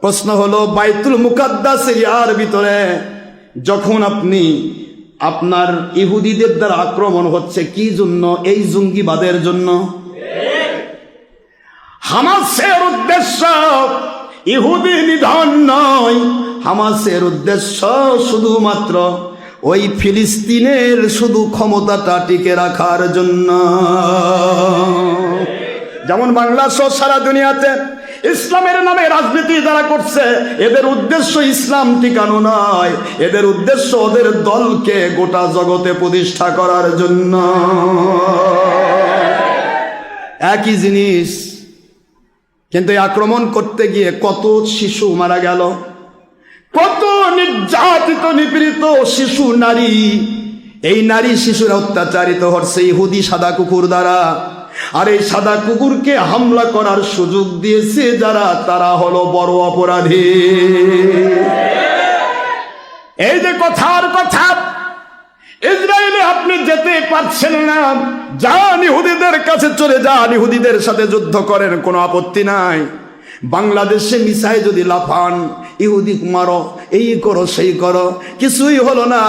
প্রশ্ন হলো, বাইতুল মুকাদ্দাসের ইয়ার ভিতরে যখন আপনার ইহুদিদের দ্বারা আক্রমণ হচ্ছে, কি জন্য? এই জঙ্গিবাদের জন্য। হামাসের উদ্দেশ্য ইহুদি নিধন নয়, হামাসের উদ্দেশ্য শুধুমাত্র ওই ফিলিস্তিনের শুধু ক্ষমতাটা টিকে রাখার জন্য। যেমন বাংলাদেশ সারা দুনিয়াতে ইসলামের নামে রাজনীতি যারা করছে, এদের উদ্দেশ্য ইসলাম টিকানো নয়, এদের উদ্দেশ্য ওদের দলকে গোটা জগতে প্রতিষ্ঠা করার জন্য। একই জিনিস, কিন্তু আক্রমণ করতে গিয়ে কত শিশু মারা গেল, কত নির্যাতিত নিপীড়িত শিশু নারী, এই নারী শিশুরা অত্যাচারিত হচ্ছে ইহুদি সাদা কুকুর দ্বারা। আর এই সাদা কুকুরকে হামলা করার সুযোগ দিয়েছে যারা, তারা হলো বড় অপরাধী। এই যে কথার কথা, ইসরায়েলে আপনি যেতে পারছেন না, যান ইহুদিদের কাছে চলে যান, ইহুদিদের সাথে যুদ্ধ করেন, কোনো আপত্তি নাই। বাংলাদেশে মিসাই যদি লাফান, ইহুদি মারো, এই করো সেই করো, কিছুই হলো না।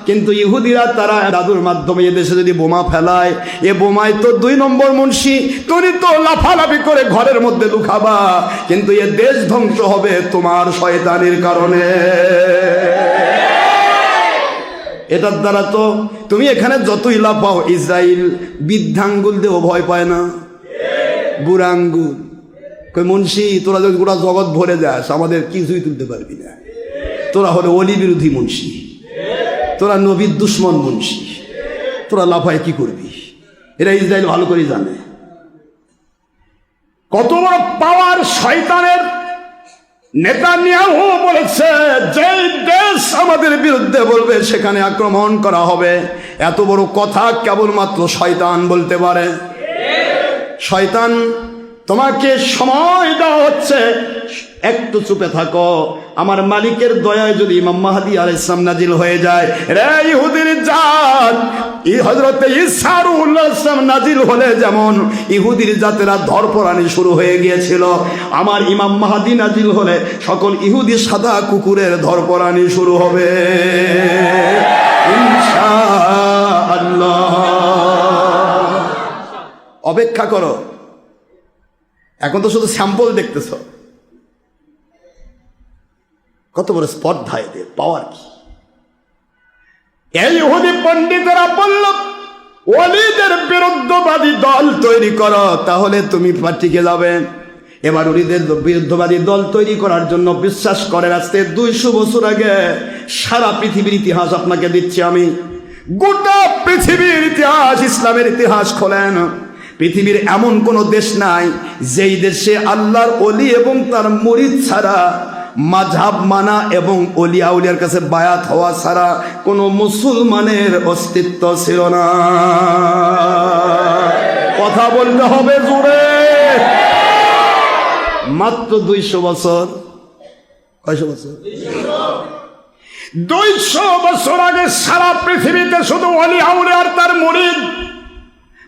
কিন্তু ইহুদিরা তারা দাদুর মাধ্যমে এদেশে যদি বোমা ফেলায়, এ বোমায় তো 2 নম্বর মুন্সি, তুমি তো লাফালাফি করে ঘরের মধ্যে লুকাবা, কিন্তু এ দেশ ধ্বংস হবে তোমার শয়তানির কারণে। এটার দ্বারা তো তুমি এখানে যতই লাফাও, ইসরায়েল বৃদ্ধাঙ্গুল দেও ভয় পায় না, বুড়া আঙ্গুল। কই মুন্সি, তোরা যদি গোটা জগৎ ভরে যাস, আমাদের কিছুই তুলতে পারবি না। তোরা হলো অলি বিরোধী মুন্সি, তোরা নবীর দুশ্মন মুন্সি, তোরা লাফায় কি করবি? এরা ইসরায়েল ভালো করে জানে কত বড় পাওয়ার শয়তানের। নেতানিয়াহু বলেছে, যে দেশ আমাদের বিরুদ্ধে বলবে সেখানে আক্রমণ করা হবে। এত বড় কথা কেবলমাত্র শয়তান বলতে পারে। শয়তান, তোমাকে সময় দেওয়া হচ্ছে, একটু চুপে থাকো। আমার মালিকের দয়ায় যদি ইমাম মাহদী আলাইহিস সালাম নাজিল হয়ে যায়, রে ইহুদির জাত, হযরত ঈসা আলাইহিস সালাম নাজিল হলে যেমন ইহুদির জাতেরা ধরপড়ানি শুরু হয়ে গিয়েছিল, আমার ইমাম মাহদী নাজিল হলে সকল ইহুদি সাদা কুকুরের ধরপড়ানি শুরু হবে ইনশাআল্লাহ। অপেক্ষা করো, এখন তো শুধু স্যাম্পল দেখতেছ। কত বড় স্পর্ধা এদের, পাওয়ার কি! এই ইহুদি পণ্ডিতেরা বলল, ওলিদের বিরুদ্ধবাদী দল তৈরি করো, তাহলে তুমি টিকে যাবে। এবার ওলিদের বিরুদ্ধবাদী দল তৈরি করার জন্য বিশ্বাস করেন, আজকে 200 বছর আগে সারা পৃথিবীর ইতিহাস আপনাকে দিচ্ছি আমি। গোটা পৃথিবীর ইতিহাস, ইসলামের ইতিহাস খোলেন, পৃথিবীর এমন কোন দেশ নাই যেই দেশে আল্লাহর ওলি এবং তার মুরিদ ছাড়া, মাযহাব মানা এবং ওলিয়া উলিয়ার কাছে বায়াত হওয়া ছাড়া কোনো মুসলমানের অস্তিত্ব ছিল না। কথা বলতে হবে জোরে। মাত্র 200 বছর। কয়শো বছর? 200 বছর আগে সারা পৃথিবীতে শুধু ওলিয়া উলিয়া আর তার মুরিদ,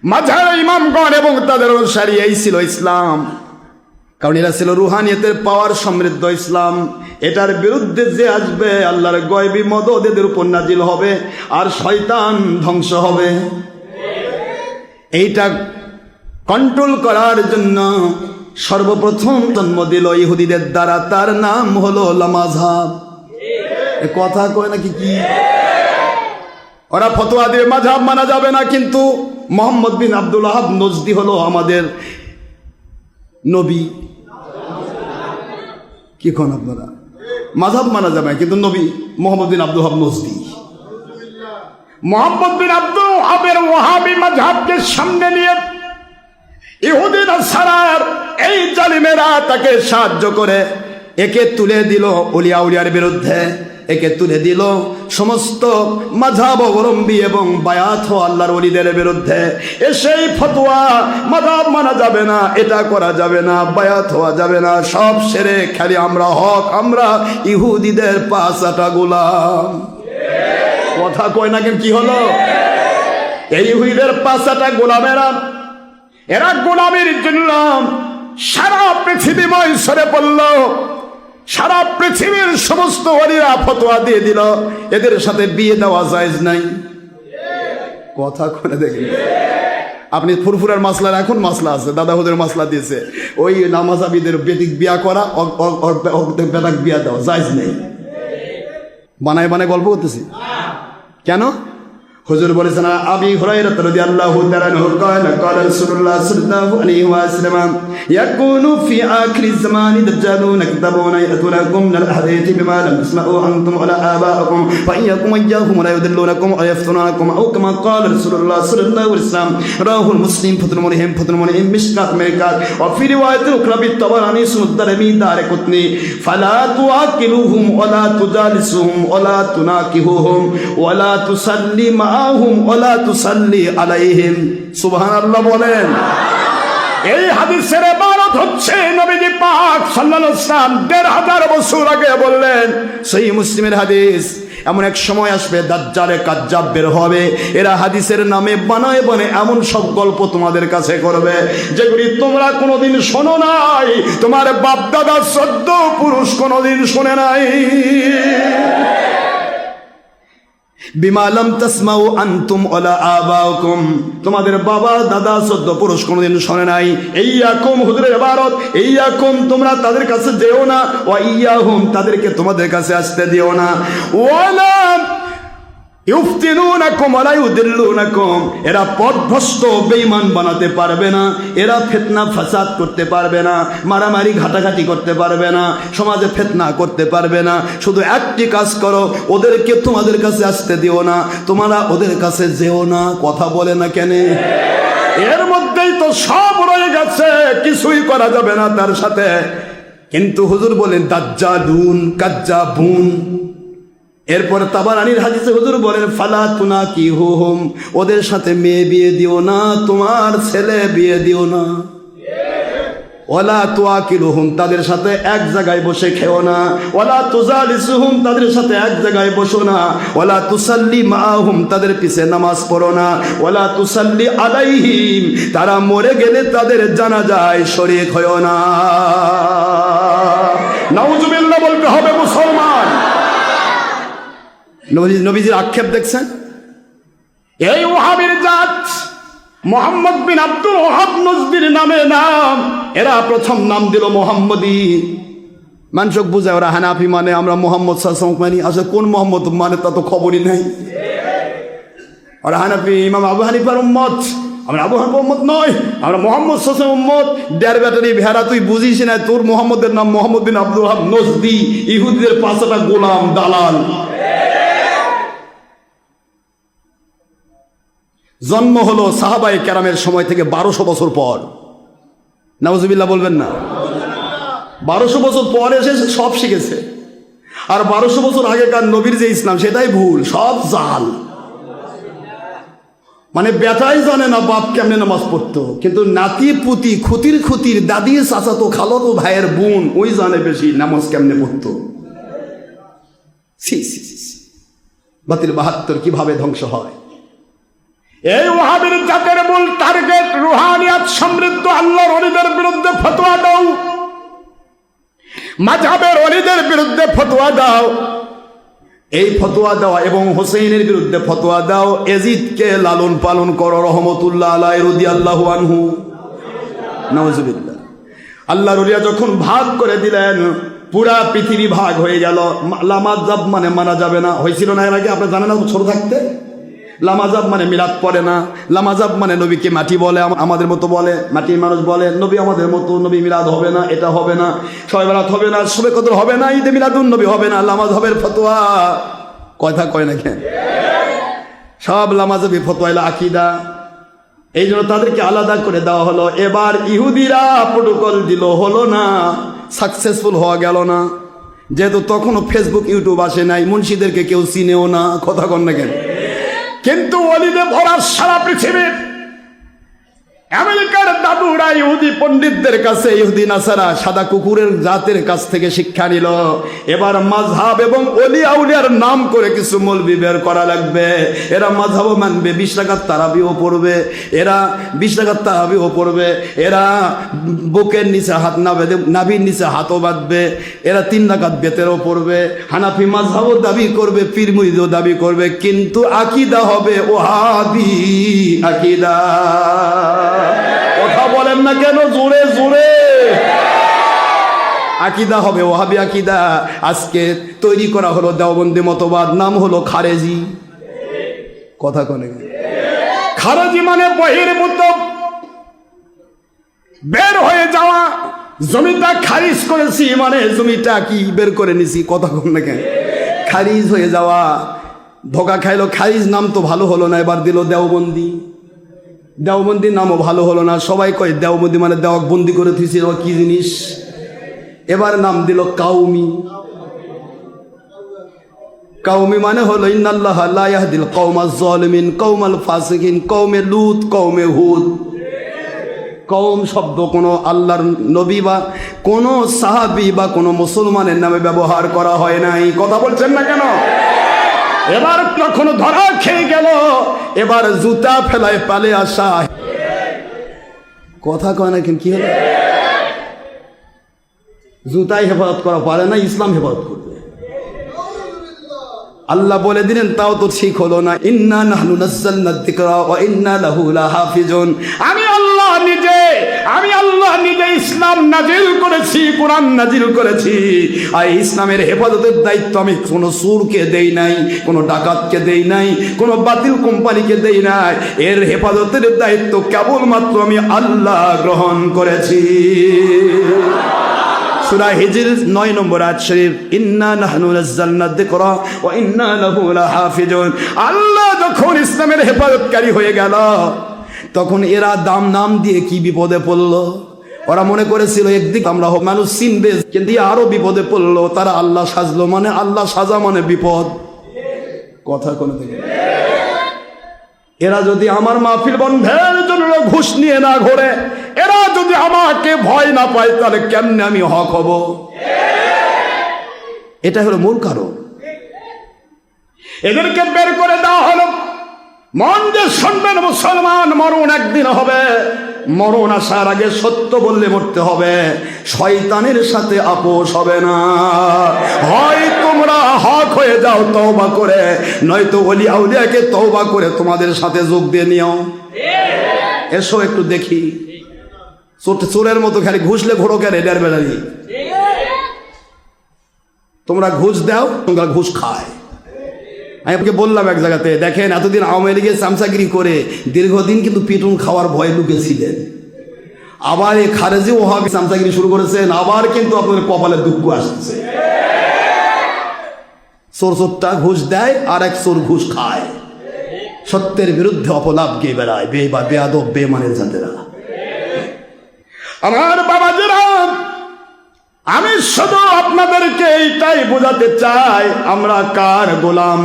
মাঝারে ইমামগণ এবং তাদের অনুসারী, এই ছিল ইসলাম। কারণ এরা ছিল রুহানিয়তের পাওয়ার সমৃদ্ধ ইসলাম। এটার বিরুদ্ধে যে আসবে, আল্লাহর গয়বী মদদ এদের উপর নাজিল হবে, আর শয়তান ধ্বংস হবে। এইটা কন্ট্রোল করার জন্য সর্বপ্রথম জন্ম দিল ইহুদিদের দ্বারা, তার নাম হলো মাযহাব। কথা কয় নাকি কি? ওরা ফতোয়া দিয়ে মাযহাব মানা যাবে না, কিন্তু মোহাম্মদ বিন আব্দুল ওয়াহাব নজদি হলো আমাদের নবী। কি কোন আপনারা? মাযহাব মানা যাবে কিন্তু নবী মোহাম্মদ বিন আব্দুল ওয়াহাব নজদি। মোহাম্মদ বিন আব্দুল ওয়াহাবের ওয়াহাবি মাযহাবকে সামনে নিয়ে ইহুদি নাসারার এই জালিমেরা তাকে সাহায্য করে একে তুলে দিল ওলিয়া উলিয়ার বিরুদ্ধে, একে তুলে দিল সমস্ত মাযহাব অবলম্বী এবং বায়াত হওয়া আল্লাহর ওলিদের বিরুদ্ধে। সেই ফতোয়া, মাযহাব মানা যাবে না, এটা করা যাবে না, বায়াত হওয়া যাবে না, সব সেরে খালি আমরা হক, আমরা ইহুদিদের পাঁচাটা গোলাম। কথা কয় না, কি হলো? এই ইহুদিদের পাঁচাটা গোলামেরা, এরা গোলামের জন্য সারা পৃথিবীময় সরে পড়ল। সারা পৃথিবীর সমস্ত ওলিরা ফতোয়া দিয়ে দিল এদের সাথে বিয়ে দেওয়া জায়েজ নাই। কথা করে দেখেন, আপনি ফুরফুরার মাসলা এখন মাসলা আছে, দাদা হুজুর মাসলা দিয়েছে, ওই নামাজাবিদের বেদিক বিয়া করা বেদাক বিয়া দেওয়া জায়েজ নেই। বানায় বানায় গল্প করতেছি কেন? হুজুর বলেছেন আবি হুরায়রা রাদিয়াল্লাহু তাআলা আনহু قال قال رسول الله صلى الله عليه وسلم يكون في آخر الزمان دجالون يكذبون يأتونكم من الحديث بما لم تسمعوا أنتم ولا آباؤكم فإياكم وإياهم ولا يضلونكم ويفتنونكم أو كما قال رسول الله صلى الله عليه وسلم رواه المسلم فتر الملهم مشكات مركات وفي رواية أخرى بالطبراني سند الدارمي دارقطني فلا تواكلوهم ولا تجالسوهم ولا تناكحوهم ولا تسلي ওয়ালা তুসাল্লি আলাইহিম। সুবহানাল্লাহ বলেন। এই হাদিসের ইবারত হচ্ছে নবীজি পাক সাল্লাল্লাহু আলাইহি ওয়াসাল্লাম ১৫০০ বছর আগে বললেন, সহিহ মুসলিমের হাদিস, এমন এক সময় আসবে দাজ্জালে কাজ্জাব বের হবে, এরা হাদিসের নামে বানায় বানায় এমন সব গল্প তোমাদের কাছে করবে যেগুলি তোমরা কোনোদিন শোনো নাই, তোমার বাপ দাদা ১৪ পুরুষ কোনোদিন শোনে নাই। বিমা লাম তাসমাউ আনতুম ওয়ালা আবাউকুম, তোমাদের বাবা দাদা ১৪ পুরুষ কোনোদিন শোনে নাই। ইয়াকুম, হুজুরের ইবারত, ইয়াকুম তোমরা তাদের কাছে যেও না, ওয়া ইয়াহুম তাদেরকে তোমাদের কাছে আসতে দিও না। ওয়ালা ইফতিনুনাকুম ওয়ালা ইউদিল্লুনাকুম, এরা পথভ্রষ্ট বেঈমান বানাতে পারবে না, এরা ফিতনা ফাসাদ করতে পারবে না, মারামারি ঘাটাঘাটি করতে পারবে না, সমাজে ফিতনা করতে পারবে না। শুধু একটি কাজ করো, ওদেরকে তোমাদের কাছে আসতে দিও না, তোমরা ওদের কাছে যেও না। কথা বলে না কেন? এর মধ্যেই তো সব রয়ে গেছে, কিছুই করা যাবে না তার সাথে। কিন্তু হুজুর বলেন দাজ্জালুন কাজ্জাবুন। এরপর তাবারানির হাদিসে হুজুর বলেন ফালা তুনাকিহুহুম, ওদের সাথে মেয়ে বিয়ে দিও না, তোমার ছেলে বিয়ে দিও না। ওয়ালা তুআকিলুহুম, তাদের সাথে এক জায়গায় বসে খেও না। ওয়ালা তুজালিসুহুম, তাদের সাথে এক জায়গায় বসো না। ওয়ালা তুসাল্লি মাআহুম, তাদের পিছে নামাজ পড়ো না। ওয়ালা তুসাল্লি আলাইহিম, তারা মরে গেলে তাদের জানাজায় শরীক হয়ো না। নাউজুবিল্লাহ বলতে হবে মুসলমান। নবীজির আক্ষেপ দেখছেন? এই ওয়াহাবির জাত মুহাম্মদ বিন আব্দুল ওয়াহাব নজদির নামে নাম, এরা প্রথম নাম দিল মুহাম্মদি। মানুষক বুঝায় ওরা হানাফি মানে, আমরা মোহাম্মদ সাল্লাল্লাহু আলাইহি ওয়াসাল্লাম মানি। আসলে কোন মোহাম্মদ মানে তা তো খবরই নাই। ওরা হানাফি, ইমাম আবু হানিফার উম্মত, আমরা আবু হানিফার উম্মত নয়, আমরা মোহাম্মদ সাল্লাল্লাহু আলাইহি ওয়াসাল্লাম উম্মত। দেড় ব্যাটারি ভেড়া, তুই বুঝিস না, তোর মোহাম্মদের নাম মোহাম্মদ বিন আব্দুল ওয়াহাব নজদি, ইহুদিদের পাঁচটা গোলাম দালাল। জন্ম হলো সাহাবায়ে কেরামের সময় থেকে ১২০০ বছর পর। নাউজুবিল্লাহ বলবেন না? ১২০০ বছর পর এসে সব শিখেছে। আর ১২০০ বছর আগেকার নবীর যে ইসলাম সেটাই ভুল, সব জাল। মানে বেটাই জানে না বাপ কেমনে নামাজ পড়তো, কিন্তু নাতি পুতি খুতির খুতির দাদি চাচাতো খালাতো ভাইয়ের বোন ওই জানে বেশি নামাজ কেমনে পড়তো। বাতিল ৭২ কিভাবে ধ্বংস হয়। এই ওয়াহাবির জাতের মূল টার্গেট রুহানিয়াত সমৃদ্ধ আল্লাহর ওলিদের বিরুদ্ধে ফতোয়া দাও, মাযহাবের ওলিদের বিরুদ্ধে ফতোয়া দাও। এই ফতোয়া দেওয়া এবং হোসেইনের বিরুদ্ধে ফতোয়া দাও, এজিদকে লালন পালন করো রহমতুল্লাহ আলাইহি রাদিয়াল্লাহু আনহু। নাউজুবিল্লাহ। আল্লাহর ওলিয়া যখন ভাগ করে দিলেন, পুরা পৃথিবী ভাগ হয়ে গেল। লামাযাব মানে মানা যাবে না, হয়েছিল না এর আগে? আপনারা জানেন না ছোট থাকতে? লামাজাব মানে মিলাদ পড়ে না, লামাজাব মানে নবীকে মাটি বলে, আমাদের মতো বলে, মাটির মানুষ বলে নবী আমাদের মতো, নবী মিলাদ হবে না, এটা হবে না, শবে বরাত হবে না, শবে কদর হবে না, ঈদে মিলাদুন নবী হবে না, লামাজাবের ফতোয়া। কথা কয় না কেন? সব লামাজাবি ফতোয়া এলো আকীদা। এই জন্য তাদেরকে আলাদা করে দেওয়া হলো। এবার ইহুদিরা প্রোটোকল দিল, হলো না, সাকসেসফুল হওয়া গেল না। যেহেতু তখনও ফেসবুক ইউটিউব আসে নাই, মুন্সিদেরকে কেউ চিনেও না। কথা কন না কেন? কিন্তু ওলিদে ভরা সারা পৃথিবীর আমেরিকার দাদুরা ইহুদি পণ্ডিতদের কাছে, ইহুদি নাসারা সাদা কুকুরের জাতের কাছ থেকে শিক্ষা নিল। এবার মাযহাব এবং ওলিয়া উলিয়ার নাম করে কিছু মৌলবি বের করা লাগবে। এরা মাযহাবও মানবে, 20 রাকাত তারাবিও পড়বে, এরা 20 রাকাত তারাবিও পড়বে, এরা বুকের নিচে হাত না বেঁধে নাভির নিচে হাতও বাঁধবে, এরা 3 রাকাত বেতেরও পড়বে, হানাফি মাযহাবও দাবি করবে, পীর মুরিদও দাবি করবে, কিন্তু আকীদা হবে ওহাবি আকীদা। কথা বলেন না কেন জোরে জোরে? আকীদা হবে ওহাবি আকীদা। আজকে তৈরি করা হলো দেওবন্দি মতবাদ, নাম হলো খারেজি। কথা কনে খারেজি মানে বহির্ভূত, বের হয়ে যাওয়া। জমিটা খারিজ করেছি মানে জমিটা কি বের করে নিছি। কথা কন না কেন? খারিজ হয়ে যাওয়া। ধোকা খাইলো, খারিজ নাম তো ভালো হলো না, এবার দিল দেওবন্দি। দেওবন্দির নামও ভালো হলো না, সবাই কয় দেওবন্দি মানে দেওয়াক বন্দি করে থুইছিল কি জিনিস। এবার নাম দিল কাউমি। কাউমি মানে হলো ইন্নাল্লাহা লা ইয়াহদিল কওমাজ জালিমিন, কওমাল ফাসিকিন, কওমে লূত, কওমে হুদ। কওম শব্দ কোনো আল্লাহর নবী বা কোনো সাহাবী বা কোনো মুসলমানের নামে ব্যবহার করা হয় নাই। কথা বলছেন না কেন? এবার কখনো ধরা খেয়ে গেল, এবার জুতা ফেলায় পালে আসা। কথা কয় না কেন? কি হলো? জুতাই হেফাজত করা পারে না, ইসলাম হেফাজত করবে। আল্লাহ বলে দিলেন, তাও তো ঠিক হলো না। ইন্না নাহনু নাযালনা যিকরা ওয়া ইন্না লাহু লাহাফিজুন। আমি আল্লাহ নিজে ইসলাম নাজিল করেছি, কোরআন নাজিল করেছি। আর ইসলামের হেফাজতের দায়িত্ব আমি কোনো চোরকে দেই নাই, কোনো ডাকাতকে দেই নাই, কোনো বাতিল কোম্পানিকে দেই নাই। এর হেফাজতের দায়িত্ব কেবলমাত্র আমি আল্লাহ গ্রহণ করেছি। সূরা হিজর 9 নম্বর আয়াত শরীফ, ইন্না নাহনু নাযালনা যিকরা ওয়া ইন্না লাহু লাহাফিজুন। আল্লাহ যখন ইসলামের হেফাজতকারী হয়ে গেল, তখন এরা নাম দিয়ে কি বিপদে পড়লো। ওরা মনে করেছিল একদিক আমরা মানুষ চিনবে, কিন্তু আরো বিপদে পড়লো। তারা আল্লাহ সাজলো, মানে আল্লাহ সাজা মানে বিপদ। কথা কোন থেকে? এরা যদি আমার মাহফিল বন্ধের জন্য ঘুষ নিয়ে না ঘোরে, এরা যদি আমাকে ভয় না পায়, তাহলে কেমনে আমি হক হব? এটা হলো মূল কারণ। এদেরকে বের করে দেওয়া হলো। মন যে শুনবেন মুসলমান, মরণ একদিন হবে। মরণ আসার আগে সত্য বললে মরতে হবে। শয়তানের সাথে আপোষ হবে না। হয় তোমরা হক হয়ে যাও তওবা করে, নয়তো ওলি আউলিয়াকে তওবা করে তোমাদের সাথে যোগ দিয়ে নিও। এসো একটু দেখি। চোরের মতো খালি ঘুষলে ঘোড়ো কেন? এটার বেড়ালি তোমরা ঘুষ দাও, তোমরা ঘুষ খায়। আমি আপনাকে বললাম এক জায়গাতে, দেখেন এতদিন আওয়ামী লীগের চামচাগিরি করে দীর্ঘদিন কিন্তু পিটুন খাওয়ার ভয় লুকেছিলেন। আবার এই খারেজি ওহাবি চামচাগিরি শুরু করেছেন, আবার কিন্তু আপনাদের কপালে দুঃখ আসছে। চোরটা ঘুষ দেয়, আর এক চোর ঘুষ খায়। সত্যের বিরুদ্ধে অপলাপ গিয়ে বেড়ায় বেয়াদব বেমানের জাতেরা। আমার বাবাজিরা, আমি শুধু আপনাদেরকে এইটাই বোঝাতে চাই, আমরা কার গোলাম?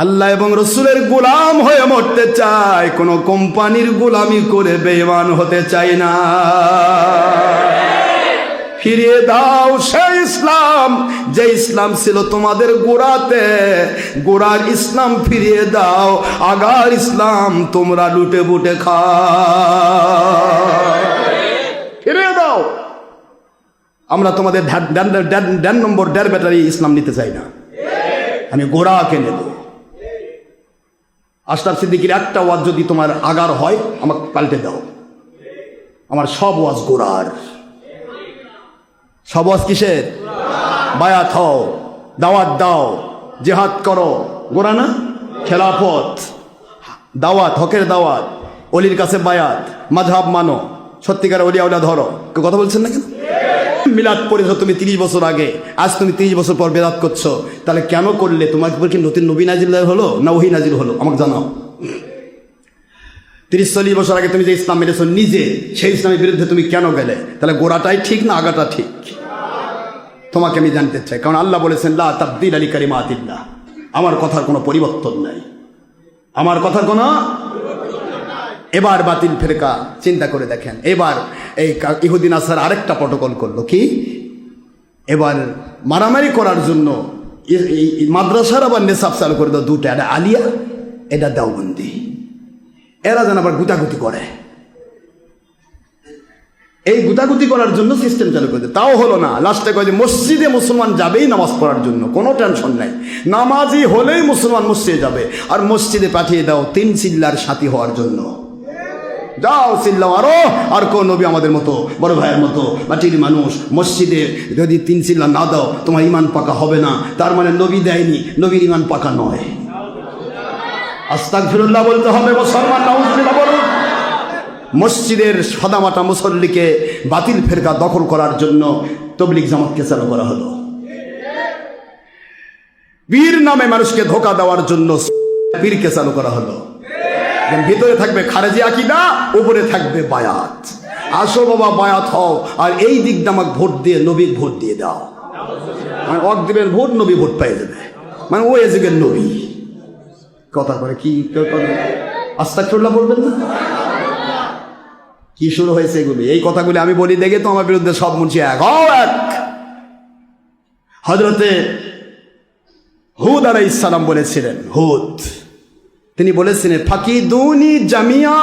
আল্লাহ এবং রসুলের গোলাম হয়ে মরতে চাই, কোন কোম্পানির গোলামি করে বেঈমান হতে চাই না। ফিরিয়ে দাও সেই ইসলাম, যে ইসলাম ছিল তোমাদের গোড়াতে। গোড়ার ইসলাম ফিরিয়ে দাও, আগার ইসলাম তোমরা লুটে বুটে খাও। ফিরিয়ে দাও। আমরা তোমাদের 1.5 নম্বর ব্যাটারি ইসলাম নিতে চাই না, আমি গোড়াকে নেব। আশরাফ সিদ্দিকীর একটা ওয়াজ যদি তোমার আগার হয়, আমাকে পাল্টে দাও। আমার সব ওয়াজ গোড়ার। সব ওয়াজ কিসের? বায়াত হও, দাওয়াত দাও, জিহাদ করো। গোড়া না? খেলাফত, দাওয়াত, হকের দাওয়াত, অলির কাছে বায়াত, মাযহাব মানো, সত্যিকার ওলি আউলিয়া ধরো। কথা বলছেন না কেন? মিলাদ পড়েছো তুমি 30 বছর আগে, আজ তুমি 30 বছর পর বেদাত করছো। তাহলে কেন করলে? তোমার কি নতুন নবী নাজিল হলো না ওহী নাজিল হলো? আমাকে জানাও। 30-40 বছর আগে তুমি যে ইসলাম মেনেছো নিজে, সেই ইসলামের বিরুদ্ধে তুমি কেন গেলে? তাহলে গোড়াটাই ঠিক না আগাটা ঠিক? তোমাকে আমি জানতে চাই। কারণ আল্লাহ বলেছেন, লা তাবদীলা লিকালিমাতিল্লাহ, আমার কথার কোনো পরিবর্তন নাই। আমার কথার কোনো এবার বাতিল ফেরকা চিন্তা করে দেখেন, এবার এই ইহুদি নাসারা আরেকটা প্রটোকল করলো কি, এবার মারামারি করার জন্য এই মাদ্রাসার আবার নেশাব চালু করে দাও দুটা, এটা আলিয়া, এটা দেওবন্দি, এরা যেন আবার গুতাগুতি করে। এই গুতাগুতি করার জন্য সিস্টেম চালু করে দেয়, তাও হলো না। লাস্টে কয় যে মসজিদে মুসলমান যাবেই নামাজ পড়ার জন্য, কোনো টেনশন নাই, নামাজি হলেই মুসলমান মসজিদে যাবে, আর মসজিদে পাঠিয়ে দাও 3 চিল্লার সাথী হওয়ার জন্য। যাও চিল্লাও আরো, আর কোন নবী আমাদের মতো বড় ভাইয়ের মতো মাটির মানুষ, মসজিদে যদি 3 চিল্লা না দাও তোমার ইমান পাকা হবে না, তার মানে নবী দেয়নি, নবীর ইমান পাকা নয়। আস্তাগফিরুল্লাহ বলতে হবে মুসলমান, নাউজুবিল্লাহ বলুন। মসজিদের সাদামাটা মুসল্লিকে বাতিল ফেরকা দখল করার জন্য তবলিগ জামাতকে চালু করা হলো। পীর নামে মানুষকে ধোকা দেওয়ার জন্য পীরকে চালু করা হলো। ভিতরে থাকবে খারেজি আকীদা, উপরে থাকবে বায়াত। আসো বাবা বায়াত হও, আর এই দিক দামাক ভোট দিয়ে নবীর ভোট দিয়ে দাও, মানে অকদিবের ভোট নবী ভোট পেয়ে যাবে, মানে ওই যুগের নবী কথা করে কি আস্তাগফিরুল্লাহ বলবেন না? কি শুরু হয়েছে এগুলি? এই কথাগুলি আমি বলি দেখে তো আমার বিরুদ্ধে সব মুন্সি এক। হযরতে হুদ আলাইহিস সালাম বলেছিলেন, হুদ তিনি বলেছিলেন ফাকিদুনি জামিয়া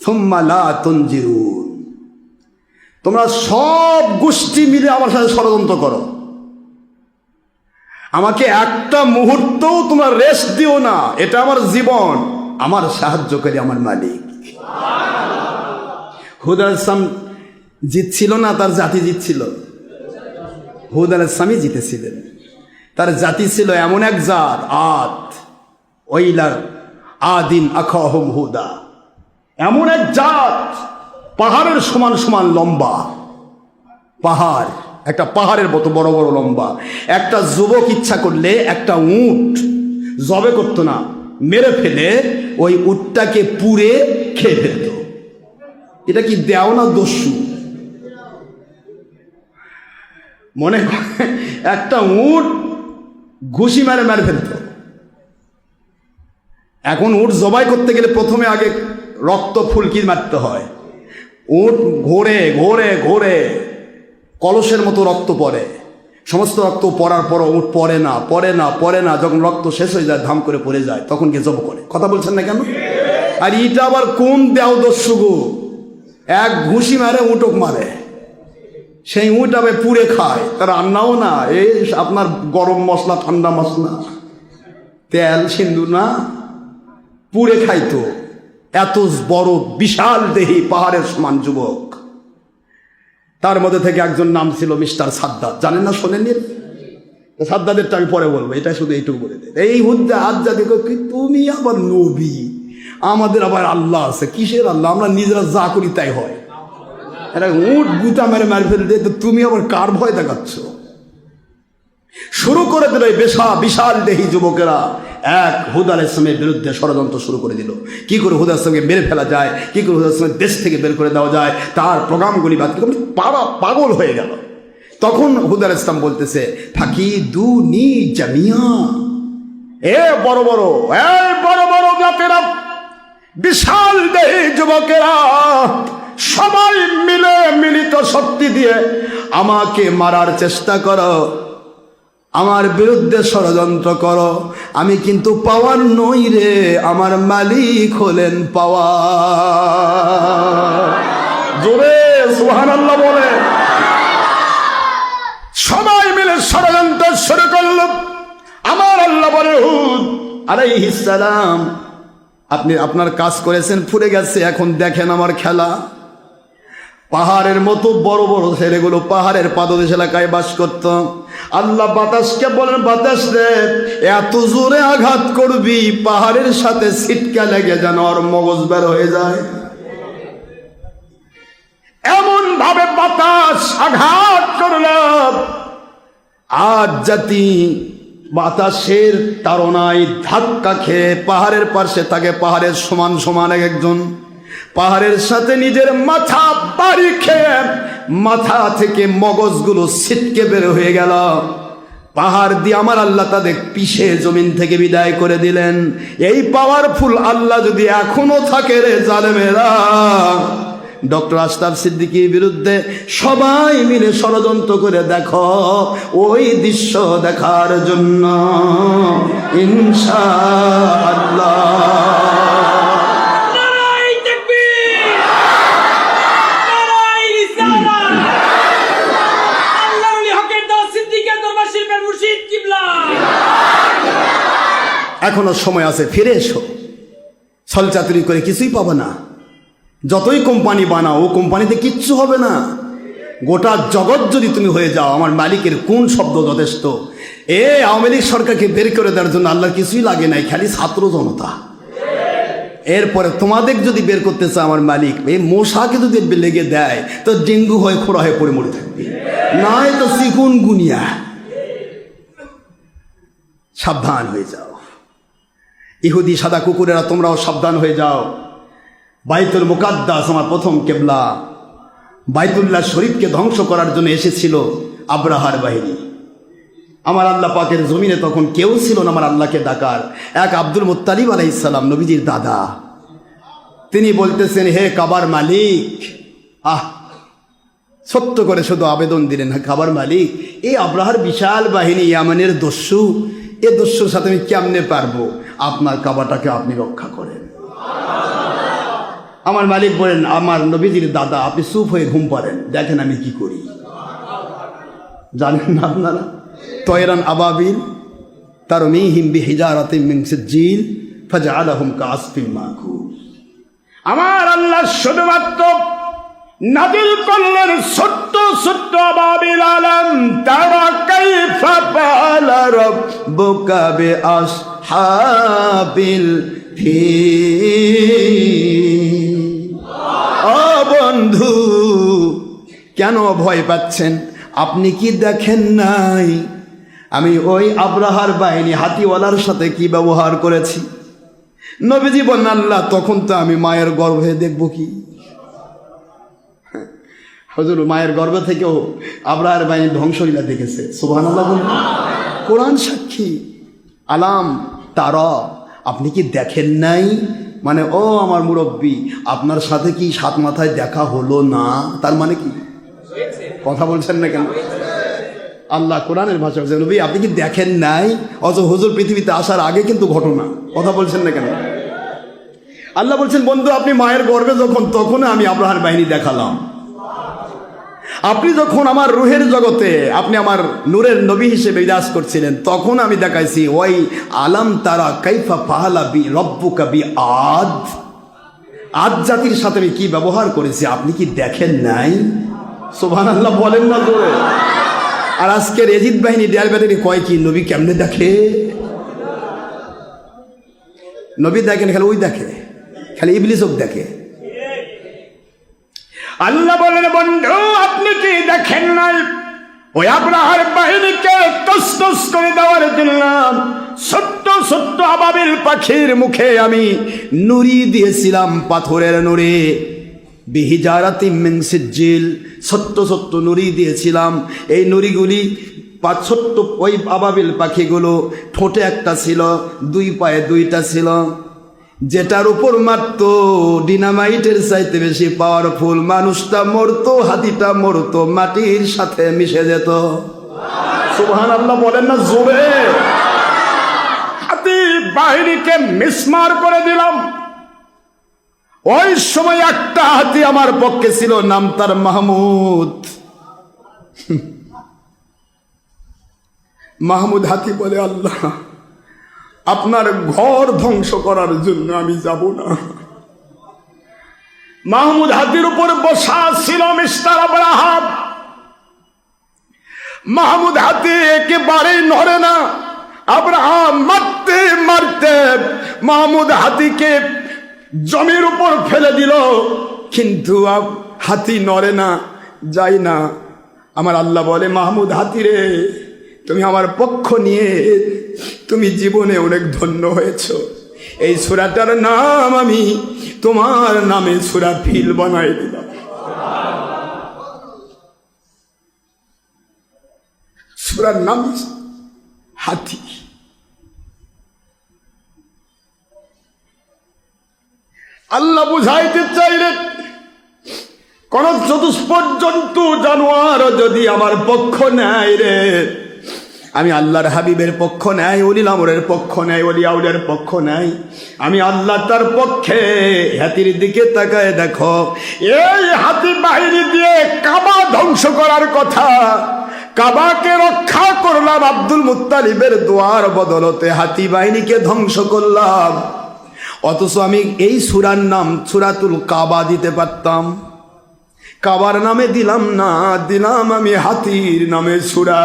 সুম্মা লা তুনজিরুন, তোমরা সব গোষ্ঠী মিলে আমার সাথে ষড়যন্ত্র করো, আমাকে একটা মুহূর্তও তোমরা রেস্ট দিও না, এটা আমার জীবন, আমার সাহায্যকারী আমার মালিক। হুদ আলাইহিস সালাম জিতছিল না, তার জাতি জিতছিল। হুদ আলাইহিস সালামই জিতেছিলেন, তার জাতি ছিল এমন এক জাত, আদ, ওয়াইলা আদিন আখাহুম হুদা, এমন এক জাত পাহাড়ের সমান সমান লম্বা, পাহাড়, একটা পাহাড়ের মতো বড় বড় লম্বা। একটা যুবক ইচ্ছা করলে একটা উট জবে করতো না, মেরে ফেলে ওই উটটাকে পুড়ে খেয়ে ফেলত। এটা কি দেও না দস্যু? মনে করে একটা উট ঘুষি মেরে মেরে ফেলত। এখন উট জবাই করতে গেলে প্রথমে আগে রক্ত ফুলকি মারতে হয়, উট ঘোরে ঘোরে ঘোরে কলসের মতো রক্ত পড়ে, সমস্ত রক্ত পড়ার পর উট পড়ে না পড়ে না পড়ে না, যখন রক্ত শেষ হয়ে যায় ধাম করে পড়ে যায়, তখন গিয়ে জব করে। কথা বলছেন না কেন? আর এটা আবার কোন দেও দস্যু গো, এক ঘুষি মারে উটক মারে, সেই উট আবার পুড়ে খায়, তার রান্নাও না, এই আপনার গরম মশলা ঠান্ডা মশলা তেল সিন্দুর না, পুড়ে খাইতো। এত বড় বিশাল দেহি পাহাড়ের সমান যুবক, তার মধ্যে থেকে একজন নাম ছিল মিস্টার সাদ্দাদ, জানেন না, শোনেননি? সাদ্দাদেরটা আমি পরে বলবো, এটা শুধু এইটুকু বলে দেয়। এই হুদ্দা আজ্জা দেখো কি, তুমি আবার নবী, আমাদের আবার আল্লাহ আছে। কিসের আল্লাহ? আমরা নিজেরা যা করি তাই হয়। এটা উঠ গুতা মেরে মেরে ফেলে দে, তো তুমি আবার কার ভয় দেখাচ্ছ? শুরু করে দিল এই বিশাল দেহি যুবকেরা এক হুদ আলাইহিস সালামের বিরুদ্ধে ষড়যন্ত্র শুরু করে দিল। কি করে হুদ আলাইহিস সালামকে মেরে ফেলা যায়, কি করে হুদ আলাইহিস সালামকে দেশ থেকে বের করে দেওয়া যায়, তার প্রোগ্রামগুলি বাতিল করে পাগল হয়ে গেল। তখন হুদ আলাইহিস সালাম বলতেছে ফাকিদুনি জামিয়া, এ বড় বড় জাতেরা, বিশাল দেহি যুবকেরা, সবাই মিলে মিলিত শক্তি দিয়ে আমাকে মারার চেষ্টা করো, আমার বিরুদ্ধে ষড়যন্ত্র করো, আমি কিন্তু পাওয়ার নই রে, আমার মালিক হলেন পাওয়ার। জোরে সুবহানাল্লাহ বলে সবাই মিলে ষড়যন্ত্র শুরু করল। আমার আল্লাহ বলে হুদ আলাইহিস সালাম, আপনি আপনার কাজ করেছেন, ফুরে গেছে, এখন দেখেন আমার খেলা। পাহাড়ের মতো বড় বড় ছেলেগুলো পাহাড়ের পাদদেশ এলাকায় বাস করত। আল্লাহ বাতাসকে বলেন, বাতাস রে এত জোরে আঘাত করবি পাহাড়ের সাথে ছিটকা লেগে যেন ওর মগজ বের হয়ে যায়। এমন ভাবে বাতাস আঘাত করল, আজ জাতি বাতাসের তাড়নায় ধাক্কা খেয়ে পাহাড়ের পাশে থাকে, পাহাড়ের সমান সমান একজন পাহাড়ের সাথে নিজের মাথা বাড়ি খেয়ে মাথা থেকে মগজগুলো ছিটকে বের হয়ে গেল। পাহাড় দিয়ে আমার আল্লাহ তাদের পিষে জমিন থেকে বিদায় করে দিলেন। এই পাওয়ারফুল আল্লাহ যদি এখনো থাকে রে জালেমেরা, ডক্টর আশরাফ সিদ্দিকীর বিরুদ্ধে সবাই মিলে ষড়যন্ত্র করে দেখো, ওই দৃশ্য দেখার জন্য ইনশাআল্লাহ। এখনো সময় আছে, ফিরে এসো। ছলচাতুরি করে কিছুই পাবো না। যতই কোম্পানি বানাও, ও কোম্পানিতে কিচ্ছু হবে না। গোটা জগৎ যদি তুমি হয়ে যাও, আমার মালিকের কোন শব্দ যথেষ্ট। আওয়ামী লীগ সরকারকে বের করে দেওয়ার জন্য আল্লাহর কিছুই লাগে নাই, খালি ছাত্র জনতা। এরপরে তোমাদের যদি বের করতে চায় আমার মালিক, এই মশাকে যদি লেগে দেয় তো ডেঙ্গু হয়ে খোড়া হয়ে পড়ে মরে থাকবে, নয় তো চিকুন গুনিয়া। সাবধান হয়ে যাও। ইহুদি সাদা কুকুরেরা, তোমরাও সাবধান হয়ে যাও। বাইতুল মুকাদ্দাস আমার প্রথম কেবলা, বাইতুল্লাহ শরীফকে ধ্বংস করার জন্য এসেছিল আব্রাহার বাহিনী। আমার আল্লাহ পাকের জমিনে তখন কেউ ছিল না আমার আল্লাহকে ডাকার। এক আব্দুল মুত্তালিব আলাইহিস সালাম, নবীজির দাদা, তিনি বলতেছেন, হে কাবার মালিক, ছোট্ট করে শুধু আবেদন দিলেন, হ্যাঁ কাবার মালিক, এই আব্রাহার বিশাল বাহিনী, ইয়ামানের দস্যু, এ দস্যুর সাথে আমি কেমনে পারবো? আপনার কাবাটাকে আপনি রক্ষা করেন। আমার মালিক বলেন, আমার নবীজির দাদা, আপনি চুপ হয়ে ঘুম পাড়েন, দেখেন আমি কি করি। জানেন না আপনারা? তয়রান আবাবিল তারমিহিম বিহিজারাতিন মিন সিজ্জিল ফাজআলাহুম কাআসফিন মাকুল। আমার আল্লাহ শুধুমাত্র নাযিল করলেন ছোট্ট ছোট্ট আবাবিল আলাম, তারা কাইফা ফাআলা রাব্বুকা বিআসহাবিল ফিল। ও বন্ধু, কেন ভয় পাচ্ছেন? আপনি কি দেখেন নাই আমি ওই আব্রাহার বাহিনী হাতিওয়ালার সাথে কি ব্যবহার করেছি? নবীজি বলেন, আল্লাহ, তখন তো আমি মায়ের গর্ভে দেখব কি? হুজুর মায়ের গর্ভ থেকেও আব্রাহার বাহিনী ধ্বংসলীলা দেখেছে। সুবহানাল্লাহ বলুন। কোরআন সাক্ষী। আলাম তারা, আপনি কি দেখেন নাই? মানে ও আমার মুরব্বী, আপনার সাথে কি সাত মাথায় দেখা হলো না? তার মানে কি? কথা বলছেন না কেন? আল্লাহ কোরআনের ভাষা বলছেন, নবী আপনি কি দেখেন নাই? অথচ হুজুর পৃথিবীতে আসার আগে কিন্তু ঘটনা। কথা বলছেন না কেন? আল্লাহ বলছেন, বন্ধু আপনি মায়ের গর্ভে যখন, তখন আমি আব্রাহার বাহিনী দেখালাম। আপনি যখন আমার রুহের জগতে, আপনি আমার নূরের নবী হিসেবে বিরাজ করছিলেন, তখন আমি দেখাইছি ওই আলাম তারা কাইফা ফাআলা বি রব্বুকা বি আদ। আদ জাতির সাথে আমি কি ব্যবহার করেছি, আপনি কি দেখেন নাই? সুবহানাল্লাহ বলেন না তো। আর আজকের এজিদ বাহিনী দেয়াল ব্যাটারি কয় কি, নবী কেমনে দেখে? নবী দেখেন খালি ওই দেখে, খালি ইবলিসও দেখে। আল্লাহ বলেন, বন্ধু আপনি কি দেখেন নাই ওই আব্রাহার বাহিনীকে তসতস করে দেওয়ার জন্য ছোট্ট ছোট্ট আবাবিল পাখির মুখে আমি নুরি দিয়েছিলাম, পাথরের নুরি, বিহিজারাতিন মিন সিজ্জিল, ছোট্ট ছোট্ট নুরি দিয়েছিলাম। এই নুরিগুলি ছোট্ট ওই আবাবিল পাখিগুলো ঠোঁটে একটা ছিল, দুই পায়ে দুইটা ছিল, যেটার উপর মারতো ডিনামাইটের চাইতে বেশি পাওয়ারফুল। মানুষটা মরতো, হাতিটা মরতো, মাটির সাথে মিশে যেত। সুবহানাল্লাহ বলেন না জোরে। হাতি বাহিনীকে মিসমার করে দিলাম। ওই সময় একটা হাতি আমার পক্ষে ছিল, নাম তার মাহমুদ। মাহমুদ হাতি বলে, আল্লাহ আপনার ঘর ধ্বংস করার জন্য আমি যাব না। মাহমুদ হাতির উপর বসা ছিল মিস্টার আব্রাহাম। মাহমুদ হাতি একেবারেই নড়ে না। আব্রাহাম মারতে মারতে মাহমুদ হাতিকে জমির উপর ফেলে দিল, কিন্তু হাতি নড়ে না, যায় না। আমার আল্লাহ বলে, মাহমুদ হাতি রে, তুমি আমার পক্ষ নিয়ে তুমি জীবনে অনেক ধন্য হয়েছ। এই সূরাটার নাম আমি তোমার নামে সূরা ফিল বানাই দিলাম। সূরার নাম আল্লাহ বুঝাইতে চাইলেন কোন চতুষ্পদ জন্তু জানোয়ার যদি আমার পক্ষ নেয় রে, আমি আল্লাহর হাবিবের পক্ষ নেয়, অলিল আমরের পক্ষ নেয়, অলি আউলিয়ার পক্ষ নেয়, আমি আল্লাহ তার পক্ষে। হাতির দিকে তাকায় দেখো, এই হাতি বাহিনী দিয়ে কাবা ধ্বংস করার কথা, কাবাকে রক্ষা করলাম আব্দুল মুত্তালিবের দোয়ার বদলতে হাতি বাহিনীকে ধ্বংস করলাম। অথচ আমি এই সূরার নাম সূরাতুল কাবা দিতে পারতাম, কাবার নামে দিলাম না, দিলাম আমি হাতির নামে সূরা।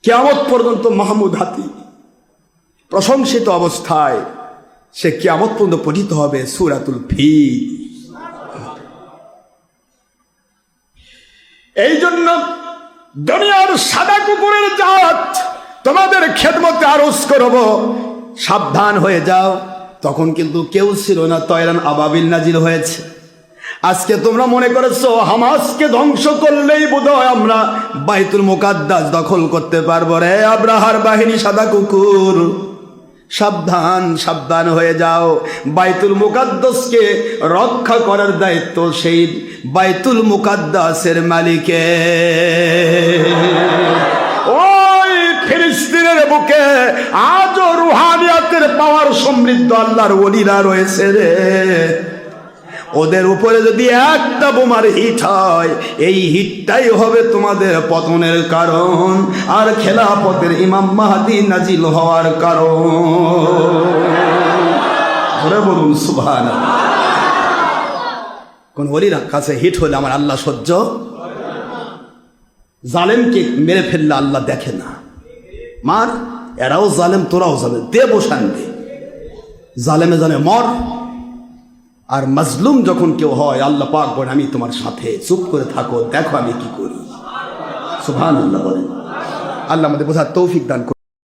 কিয়ামত পর্যন্ত মাহমুদ হাতি প্রশংসিত অবস্থায় সে কিয়ামত পর্যন্ত পঠিত হবে সূরাতুল ফিল। এই জন্য দুনিয়ার সাদা কুকুরের জাত তোমাদের খেদমতে আরজ করব, সাবধান হয়ে যাও। তখন কিন্তু কেউ ছিল না, তয়রান আবাবিল নাজিল হয়েছে। আজকে তোমরা মনে করেছো হামাসকে ধ্বংস করলেই বোধহয় আমরা বাইতুল মুকাদ্দাস দখল করতে পারবো। রে আব্রাহার বাহিনী সাদা কুকুর, সাবধান সাবধান হয়ে যাও। বাইতুল মুকাদ্দাসকে রক্ষা করার দায়িত্ব সেই বাইতুল মুকাদ্দাসের মালিকের। ওই ফিলিস্তিনের বুকে আজও রুহানিয়াতের পাওয়ার সমৃদ্ধ আল্লাহর ওলিরা রয়েছে রে। ওদের উপরে যদি একটা বোমার হিট হয়, এই হিটটাই হবে তোমাদের পতনের কারণ আর খেলাফতের ইমাম মাহদী নাজিল হওয়ার কারণ। বলুন সুবহানাল্লাহ। কোন ওলির কাছে হিট হলে আমার আল্লাহ সহ্য, জালেমকে মেরে ফেললে আল্লাহ দেখে না। মার, এরাও জালেম তোরাও জালেম, দে বসান দে, জালেমে জানে মর। আর মাজলুম যখন কেউ হয় আল্লাহ পাক বলেন আমি তোমার সাথে, চুপ করে থাকো, দেখো আমি কি করি। সুবহানাল্লাহ বলেন। আল্লাহ আমাদের বোঝার তৌফিক দান করুন।